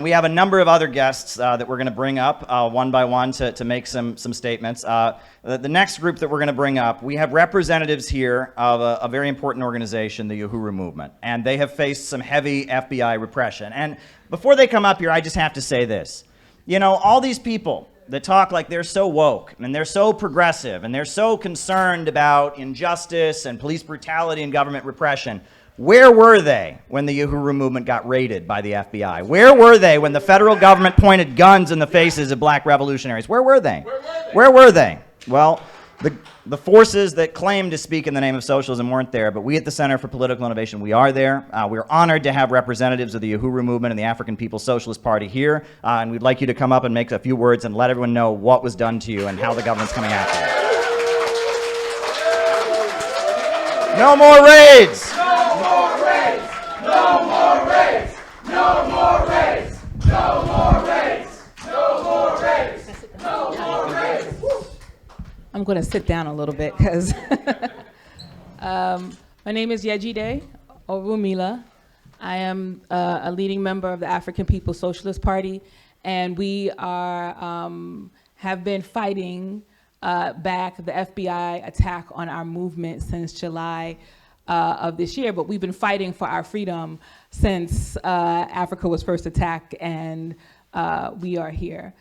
We have a number of other guests that we're going to bring up one by one to make some statements. The next group that we're going to bring up, we have representatives here of a very important organization, the Uhuru movement, and they have faced some heavy FBI repression. And before they come up here, I just have to say this. You know, all these people that talk like they're so woke and they're so progressive and they're so concerned about injustice and police brutality and government repression, where were they when the Uhuru movement got raided by the FBI? Where were they when the federal government pointed guns in the faces of black revolutionaries? Where were they? Where were they? Well, the forces that claim to speak in the name of socialism weren't there, but we at the Center for Political Innovation, we are there. We're honored to have representatives of the Uhuru movement and the African People's Socialist Party here, and we'd like you to come up and make a few words and let everyone know what was done to you and how the government's coming after you. No more raids! No more raids! No more raids! No more raids! No more raids! No more raids! I'm going to sit down a little bit because my name is Yejide Orunmila. I am a leading member of the African People's Socialist Party, and we are have been fighting back the FBI attack on our movement since July of this year, but we've been fighting for our freedom since Africa was first attacked, and we are here.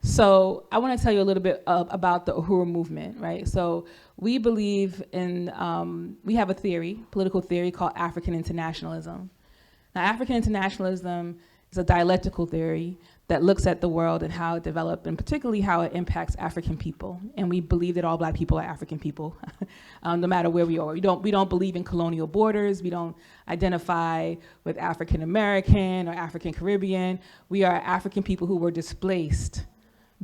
So I want to tell you a little bit about the Uhuru movement, right? So we believe in, we have a theory, political theory called African internationalism. Now, African internationalism is a dialectical theory that looks at the world and how it developed, and particularly how it impacts African people. And we believe that all black people are African people, no matter where we are. We don't believe in colonial borders. We don't identify with African American or African Caribbean. We are African people who were displaced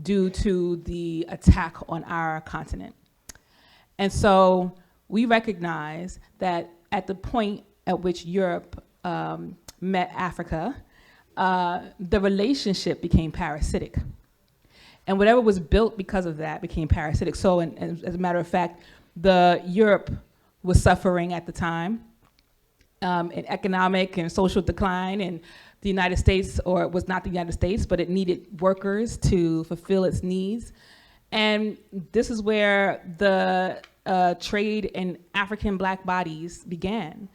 due to the attack on our continent. And so we recognize that at the point at which Europe met Africa, the relationship became parasitic. And whatever was built because of that became parasitic. So, and as a matter of fact, Europe was suffering at the time in economic and social decline, and the United States, or it was not the United States, but it needed workers to fulfill its needs. And this is where the trade in African black bodies began.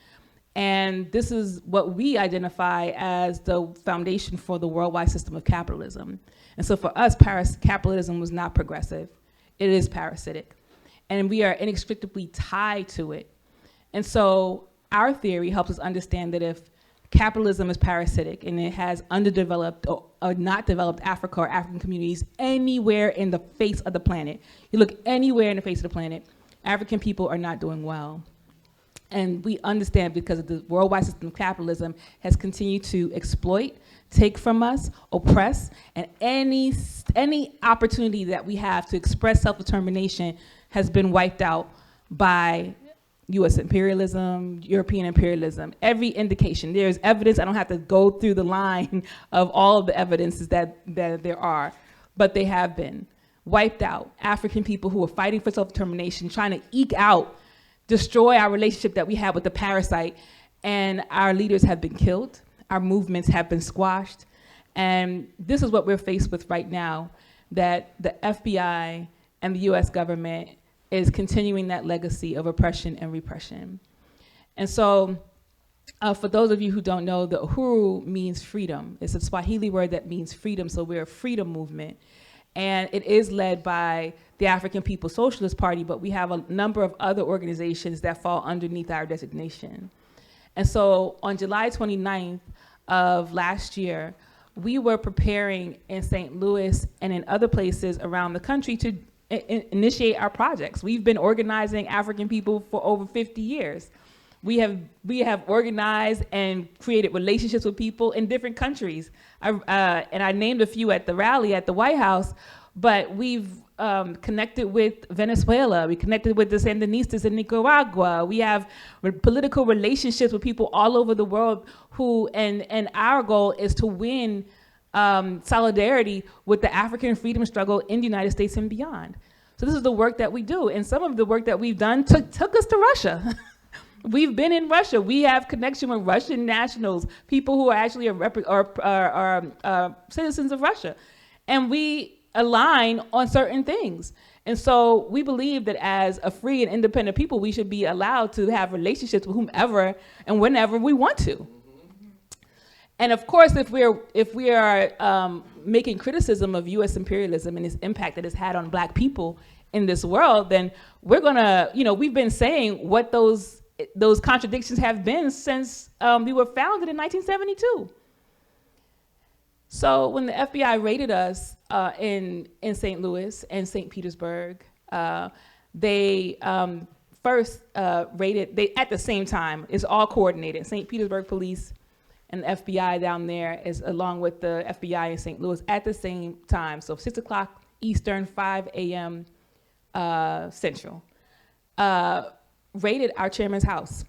And this is what we identify as the foundation for the worldwide system of capitalism. And so for us, capitalism was not progressive. It is parasitic. And we are inextricably tied to it. And so our theory helps us understand that if capitalism is parasitic and it has underdeveloped or not developed Africa or African communities anywhere in the face of the planet, you look anywhere in the face of the planet, African people are not doing well. And we understand because of the worldwide system of capitalism has continued to exploit, take from us, oppress, and any opportunity that we have to express self-determination has been wiped out by US imperialism, European imperialism. Every indication, there's evidence. I don't have to go through the line of all of the evidences that there are, but they have been wiped out. African people who are fighting for self-determination, trying to eke out, destroy our relationship that we have with the parasite, and our leaders have been killed, our movements have been squashed, and this is what we're faced with right now, that the FBI and the US government is continuing that legacy of oppression and repression. And so, for those of you who don't know, the Uhuru means freedom. It's a Swahili word that means freedom, so we're a freedom movement. And it is led by the African People's Socialist Party, but we have a number of other organizations that fall underneath our designation. And so on July 29th of last year, we were preparing in St. Louis and in other places around the country to initiate our projects. We've been organizing African people for over 50 years. We have organized and created relationships with people in different countries. And I named a few at the rally at the White House, but we've connected with Venezuela. We connected with the Sandinistas in Nicaragua. We have political relationships with people all over the world who, and our goal is to win solidarity with the African freedom struggle in the United States and beyond. So this is the work that we do. And some of the work that we've done took us to Russia. We've been in Russia. We have connection with Russian nationals, people who are actually citizens of Russia. And we align on certain things. And so we believe that as a free and independent people, we should be allowed to have relationships with whomever and whenever we want to. And of course, if we are making criticism of U.S. imperialism and its impact that it's had on Black people in this world, then we're gonna, we've been saying what those contradictions have been since we were founded in 1972. So when the FBI raided us in St. Louis and St. Petersburg, they first raided, at the same time, it's all coordinated. St. Petersburg police and the FBI down there is along with the FBI in St. Louis at the same time. So 6 o'clock Eastern, 5 a.m. Central. Raided our chairman's house.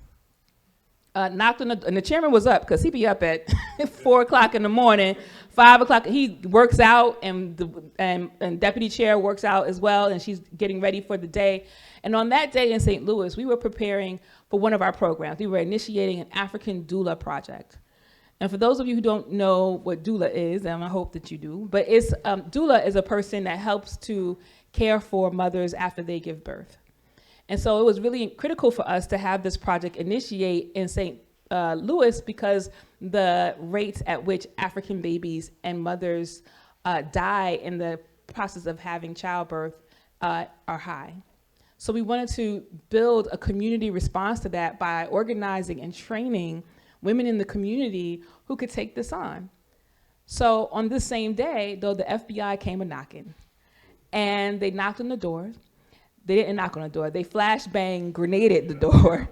Knocked on and the chairman was up because he'd be up at 4 o'clock in the morning, 5 o'clock. He works out and deputy chair works out as well, and she's getting ready for the day. And on that day in St. Louis, we were preparing for one of our programs. We were initiating an African doula project. And for those of you who don't know what doula is, and I hope that you do, but it's doula is a person that helps to care for mothers after they give birth. And so it was really critical for us to have this project initiate in St. Louis because the rates at which African babies and mothers die in the process of having childbirth are high. So we wanted to build a community response to that by organizing and training women in the community who could take this on. So on this same day, though, the FBI came a-knocking, and they knocked on the door. They didn't knock on the door. They flashbang grenaded the door,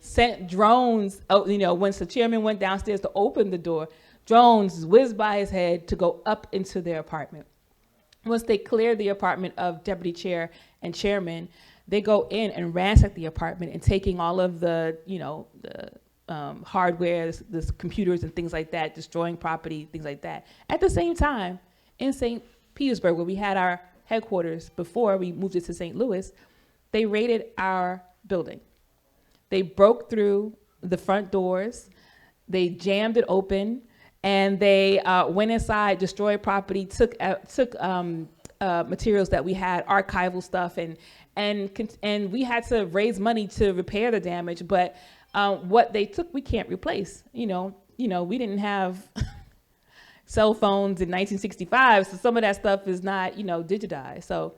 sent drones, once the chairman went downstairs to open the door, drones whizzed by his head to go up into their apartment. Once they cleared the apartment of deputy chair and chairman, they go in and ransack the apartment and taking all of the, hardware, the computers and things like that, destroying property, things like that. At the same time, in St. Petersburg, where we had our headquarters before we moved it to St. Louis, they raided our building. They broke through the front doors, they jammed it open, and they went inside, destroyed property, took materials that we had, archival stuff, and we had to raise money to repair the damage. But what they took, we can't replace. We didn't have cell phones in 1965, so some of that stuff is not, digitized. So,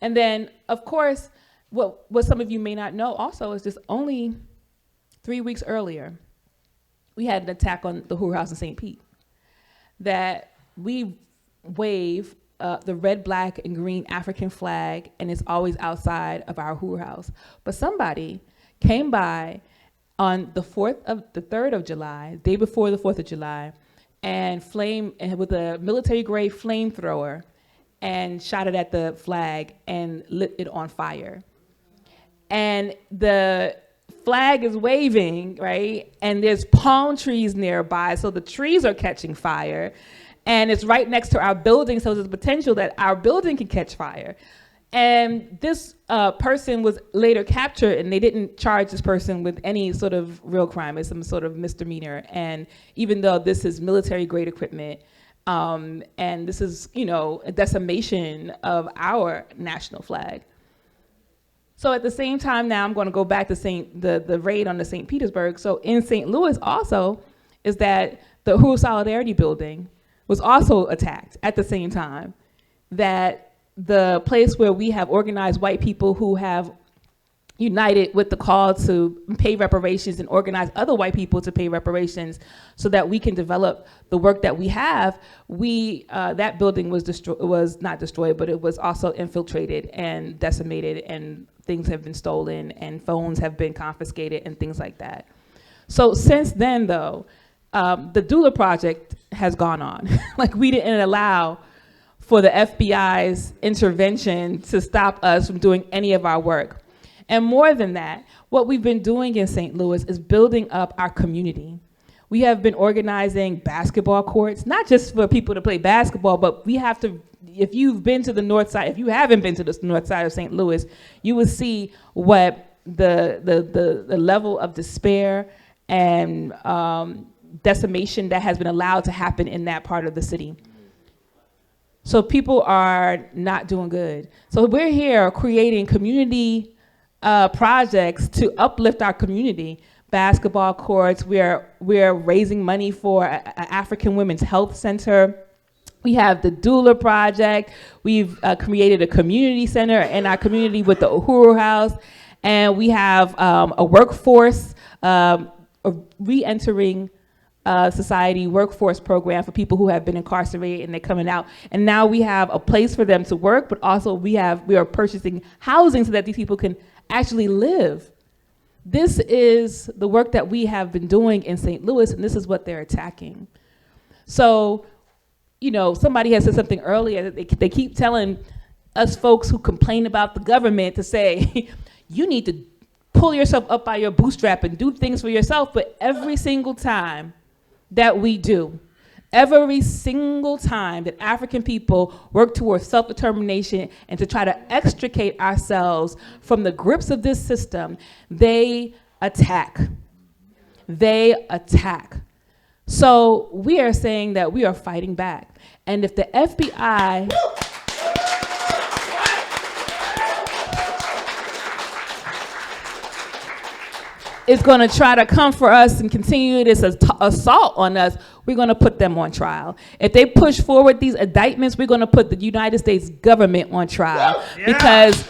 and then of course, what some of you may not know also is just only 3 weeks earlier, we had an attack on the Uhuru House in St. Pete, that we wave the red, black, and green African flag, and it's always outside of our Uhuru House. But somebody came by on the 3rd of July, day before the 4th of July, and with a military-grade flamethrower, and shot it at the flag and lit it on fire. And the flag is waving, right? And there's palm trees nearby, so the trees are catching fire. And it's right next to our building, so there's potential that our building can catch fire. And this person was later captured, and they didn't charge this person with any sort of real crime. It's some sort of misdemeanor. And even though this is military-grade equipment, and this is, a decimation of our national flag. So at the same time now, I'm going to go back to the raid on the St. Petersburg. So in St. Louis also is that the Uhuru Solidarity building was also attacked at the same time. That the place where we have organized white people who have united with the call to pay reparations and organize other white people to pay reparations so that we can develop the work that we have, that building was not destroyed, but it was also infiltrated and decimated, and things have been stolen and phones have been confiscated and things like that. So since then though, the doula project has gone on. Like, we didn't allow for the FBI's intervention to stop us from doing any of our work. And more than that, what we've been doing in St. Louis is building up our community. We have been organizing basketball courts, not just for people to play basketball, but we have to, if you've been to the north side, if you haven't been to the north side of St. Louis, you will see what the level of despair and decimation that has been allowed to happen in that part of the city. So people are not doing good. So we're here creating community projects to uplift our community. Basketball courts, we're raising money for an African Women's Health Center. We have the Doula Project. We've created a community center in our community with the Uhuru House. And we have a workforce, a re-entering society workforce program for people who have been incarcerated and they're coming out. And now we have a place for them to work, but also we are purchasing housing so that these people can actually live. This is the work that we have been doing in St. Louis, and this is what they're attacking. So, you know, somebody has said something earlier, they keep telling us folks who complain about the government to say, you need to pull yourself up by your bootstrap and do things for yourself, but every single time that we do, every single time that African people work towards self-determination and to try to extricate ourselves from the grips of this system, they attack. They attack. So we are saying that we are fighting back. And if the FBI is going to try to come for us and continue this assault on us, we're going to put them on trial. If they push forward these indictments, we're going to put the United States government on trial. Yeah. Because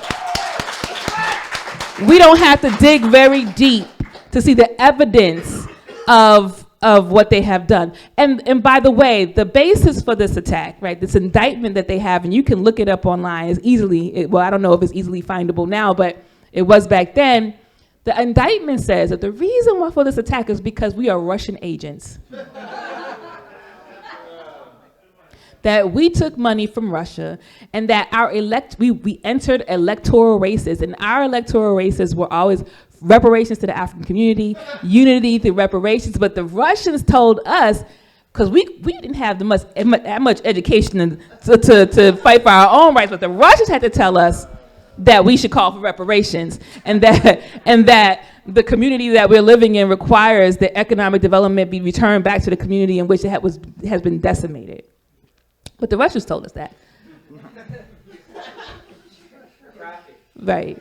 we don't have to dig very deep to see the evidence of what they have done. And by the way, the basis for this attack, right, this indictment that they have, and you can look it up online, is easily, well, I don't know if it's easily findable now, but it was back then. The indictment says that the reason for this attack is because we are Russian agents. That we took money from Russia and that we entered electoral races, and our electoral races were always reparations to the African community, unity through reparations, but the Russians told us, because we didn't have that much education to fight for our own rights, but the Russians had to tell us that we should call for reparations, and that the community that we're living in requires that economic development be returned back to the community in which it has been decimated. But the Russians told us that. Right.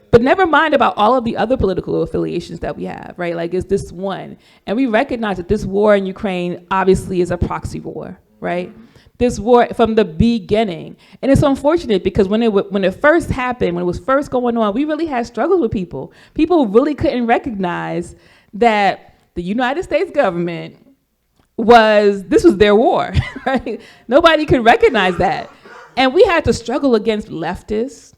But never mind about all of the other political affiliations that we have, right? Like, it's this one. And we recognize that this war in Ukraine obviously is a proxy war, right? This war from the beginning. And it's unfortunate because when it first happened, when it was first going on, we really had struggles with people. People really couldn't recognize that the United States government this was their war, right? Nobody could recognize that. And we had to struggle against leftists.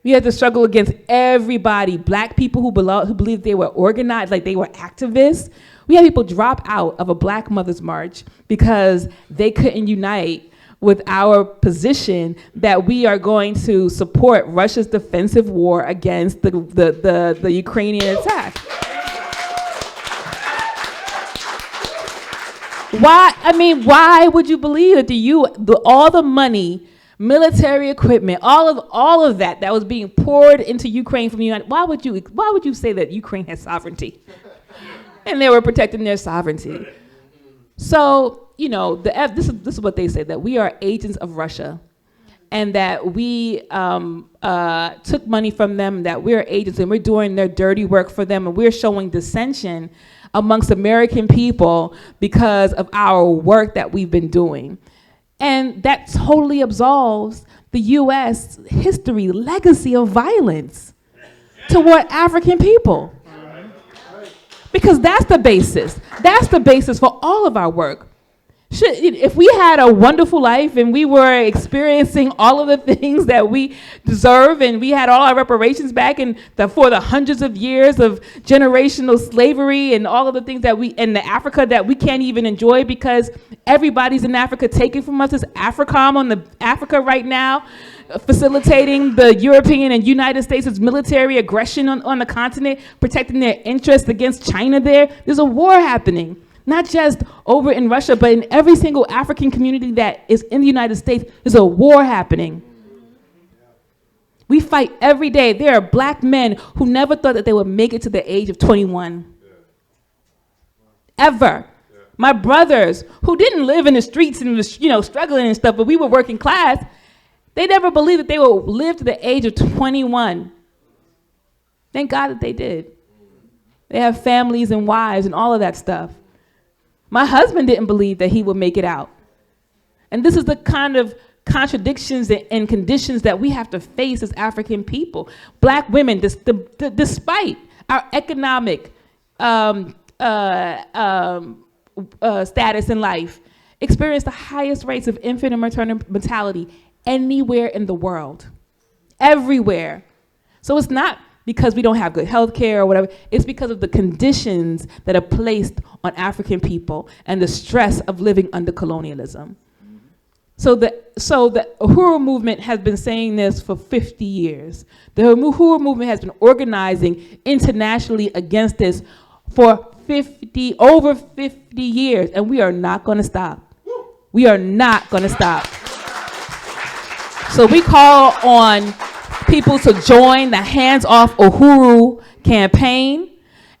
We had to struggle against everybody, black people who believed they were organized, like they were activists. We had people drop out of a Black Mothers March because they couldn't unite with our position that we are going to support Russia's defensive war against the Ukrainian attack. Why would you believe that all the money, military equipment, all of that was being poured into Ukraine from the United? Why would you say that Ukraine has sovereignty? And they were protecting their sovereignty. So, you know, this is what they say, that we are agents of Russia, and that we took money from them, that we're agents and we're doing their dirty work for them, and we're showing dissension amongst American people because of our work that we've been doing. And that totally absolves the U.S. history, legacy of violence toward African people. Because that's the basis. That's the basis for all of our work. If we had a wonderful life and we were experiencing all of the things that we deserve, and we had all our reparations back for the hundreds of years of generational slavery and all of the things that in the Africa that we can't even enjoy because everybody's in Africa taking from us. There's AFRICOM on the Africa right now, facilitating the European and United States' military aggression on the continent, protecting their interests against China there. There's a war happening. Not just over in Russia, but in every single African community that is in the United States, there's a war happening. We fight every day. There are black men who never thought that they would make it to the age of 21. Ever. My brothers, who didn't live in the streets and was, struggling and stuff, but we were working class, they never believed that they would live to the age of 21. Thank God that they did. They have families and wives and all of that stuff. My husband didn't believe that he would make it out. And this is the kind of contradictions and conditions that we have to face as African people. Black women, despite our economic status in life, experience the highest rates of infant and maternal mortality anywhere in the world. Everywhere. So it's not because we don't have good health care or whatever. It's because of the conditions that are placed on African people and the stress of living under colonialism. So the Uhuru movement has been saying this for 50 years. The Uhuru movement has been organizing internationally against this for over 50 years, and we are not going to stop. We are not going to stop. So we call on people to join the Hands Off Uhuru campaign,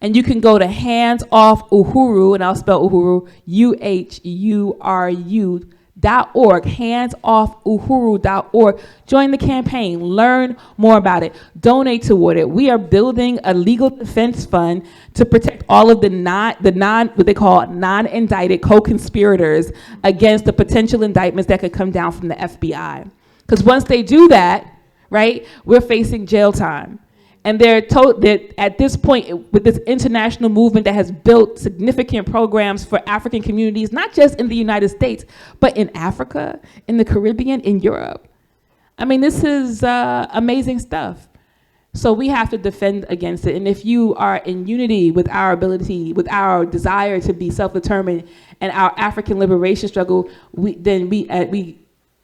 and you can go to Hands Off Uhuru, and I'll spell Uhuru, UHURU.org, handsoffuhuru.org. Join the campaign, learn more about it, donate toward it. We are building a legal defense fund to protect all of the what they call non-indicted co-conspirators against the potential indictments that could come down from the FBI. Because once they do that, right, we're facing jail time. And they're told that at this point, with this international movement that has built significant programs for African communities, not just in the United States, but in Africa, in the Caribbean, in Europe. I mean, this is amazing stuff. So we have to defend against it. And if you are in unity with our ability, with our desire to be self-determined and our African liberation struggle, then we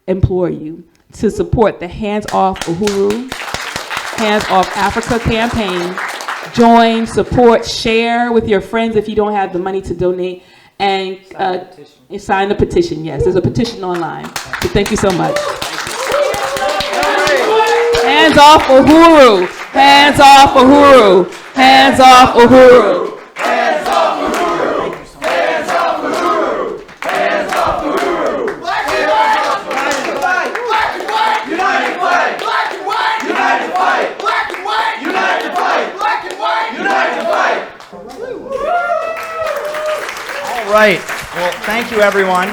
implore you to support the Hands Off Uhuru, Hands Off Africa campaign. Join, support, share with your friends if you don't have the money to donate, and sign the petition. Yes, there's a petition online. So thank you so much. Hands Off Uhuru. Hands Off Uhuru. Hands Off Uhuru. Hands off Uhuru! Hands off Uhuru! Hands off Uhuru! Black and white! Black and white! Black and white! United fight! Black and white! United fight! Black and white! United fight! Black and white! United fight! All right. Well, thank you, everyone.